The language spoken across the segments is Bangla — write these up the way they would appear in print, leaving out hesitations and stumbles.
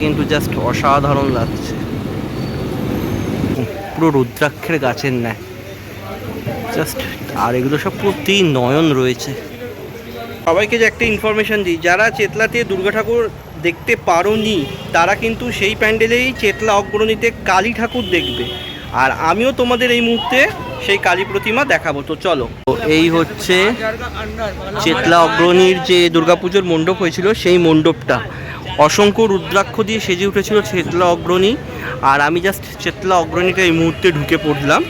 কিন্তু জাস্ট অসাধারণ লাগছে, পুরো রুদ্রাক্ষের গাছের ন্যায় জাস্ট। আর এগুলো সব প্রতি নয়ন রয়েছে। সবাইকে যে একটা ইনফরমেশান দিই, যারা চেতলাতে দুর্গা ঠাকুর দেখতে পারোনি তারা কিন্তু সেই প্যান্ডেলেই চেতলা অগ্রণীতে কালী ঠাকুর দেখবে। আর আমিও তোমাদের এই মুহূর্তে সেই কালী প্রতিমা দেখাবো। তো চলো, তো এই হচ্ছে চেতলা অগ্রণীর যে দুর্গাপুজোর মণ্ডপ হয়েছিল সেই মণ্ডপটা অসংখ্য রুদ্রাক্ষ দিয়ে সেজে উঠেছিল চেতলা অগ্রণী। আর আমি জাস্ট চেতলা অগ্রণীটা এই মুহূর্তে ঢুকে পড়লাম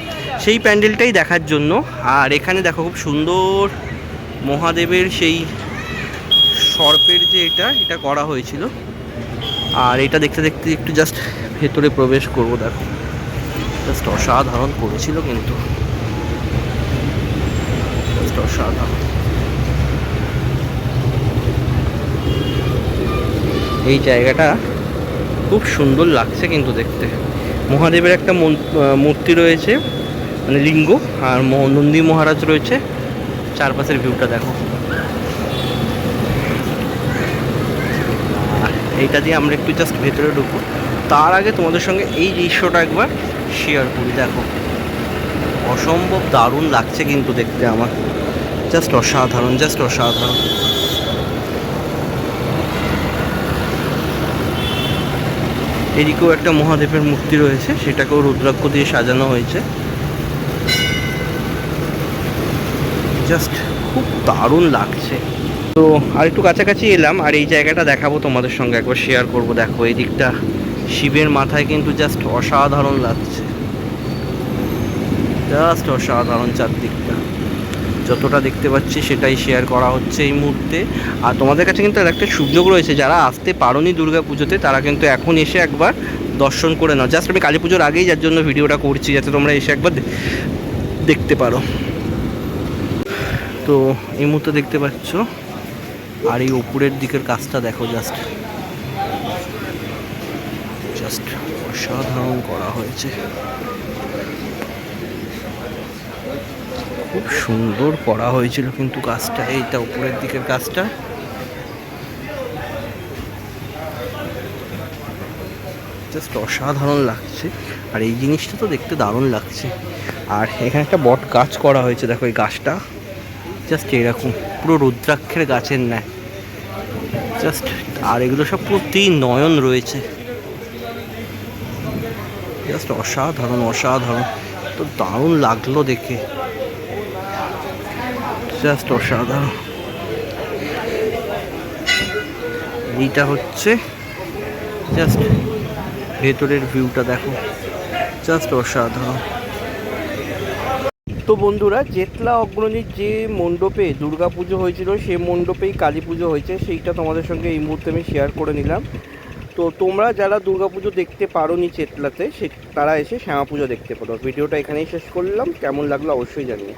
সেই প্যান্ডেলটাই দেখার জন্য। আর এখানে দেখো খুব সুন্দর মহাদেবের সেই সর্পের যে এটা করা হয়েছিল। আর এটা দেখতে দেখতে একটু জাস্ট ভেতরে প্রবেশ করব। দেখো জাস্ট অসাধারণ করেছিল, কিন্তু জাস্ট অসাধারণ। এই জায়গাটা খুব সুন্দর লাগছে কিন্তু দেখতে। মহাদেবের একটা মূর্তি রয়েছে, মানে লিঙ্গ, আর নন্দী মহারাজ রয়েছে। চারপাশের ভিউটা দেখো। এইটা দিয়ে আমরা একটু জাস্ট ভেতরে ঢুকবো। তার আগে তোমাদের সঙ্গে এই দৃশ্যটা একবার শেয়ার করি। দেখো অসম্ভব দারুণ লাগছে কিন্তু দেখতে আমার, জাস্ট অসাধারণ, জাস্ট অসাধারণ। এদিকেও একটা মহাদেবের মূর্তি রয়েছে, সেটাকেও রুদ্রাক্ষ দিয়ে সাজানো হয়েছে। জাস্ট খুব দারুণ লাগছে। তো আর একটু কাছাকাছি এলাম, আর এই জায়গাটা দেখাবো তোমাদের সঙ্গে, একবার শেয়ার করব। দেখো এই দিকটা শিবের মাথায় কিন্তু জাস্ট অসাধারণ লাগছে, জাস্ট অসাধারণ। চারদিকটা যতটা দেখতে পাচ্ছি সেটাই শেয়ার করা হচ্ছে এই মুহূর্তে। আর তোমাদের কাছে কিন্তু একটা সুযোগ রয়েছে, যারা আসতে পারোনি দুর্গা পুজোতে তারা কিন্তু এখন এসে একবার দর্শন করে নাও। জাস্ট আমি কালী পুজোর আগেই যার জন্য ভিডিওটা করছি, যাতে তোমরা এসে একবার দেখতে পারো। তো এই মুহূর্তে দেখতে পাচ্ছ, আর এই উপরের দিকের কাজটা দেখো, জাস্ট জাস্ট অসাধারণ করা হয়েছে, খুব সুন্দর করা হয়েছিল কিন্তু কাজটা। এইটা উপরের দিকের কাজটা জাস্ট অসাধারণ লাগছে। আর এই জিনিসটা তো দেখতে দারুণ লাগছে। আর এখানে একটা বট গাছ করা হয়েছে, দেখো এই গাছটা জাস্ট এরকম পুরো রুদ্রাক্ষের গাছের ন্যায় জাস্ট। আর এগুলো সব প্রতি নয়ন রয়েছে, জাস্ট অসাধারণ, অসাধারণ। তো দারুণ লাগলো দেখে, জাস্ট অসাধারণ। এইটা হচ্ছে জাস্ট ভেতরের ভিউটা দেখো, জাস্ট অসাধারণ। তো বন্ধুরা, চেতলা অগ্রণীর যে মণ্ডপে দুর্গাপুজো হয়েছিল সেই মণ্ডপেই কালী পুজো হয়েছে, সেইটা তোমাদের সঙ্গে এই মুহূর্তে আমি শেয়ার করে নিলাম। তো তোমরা যারা দুর্গাপুজো দেখতে পারোনি চেতলাতে, তারা এসে শ্যামা পুজো দেখতে পারো। ভিডিওটা এখানেই শেষ করলাম, কেমন লাগলো অবশ্যই জানিও।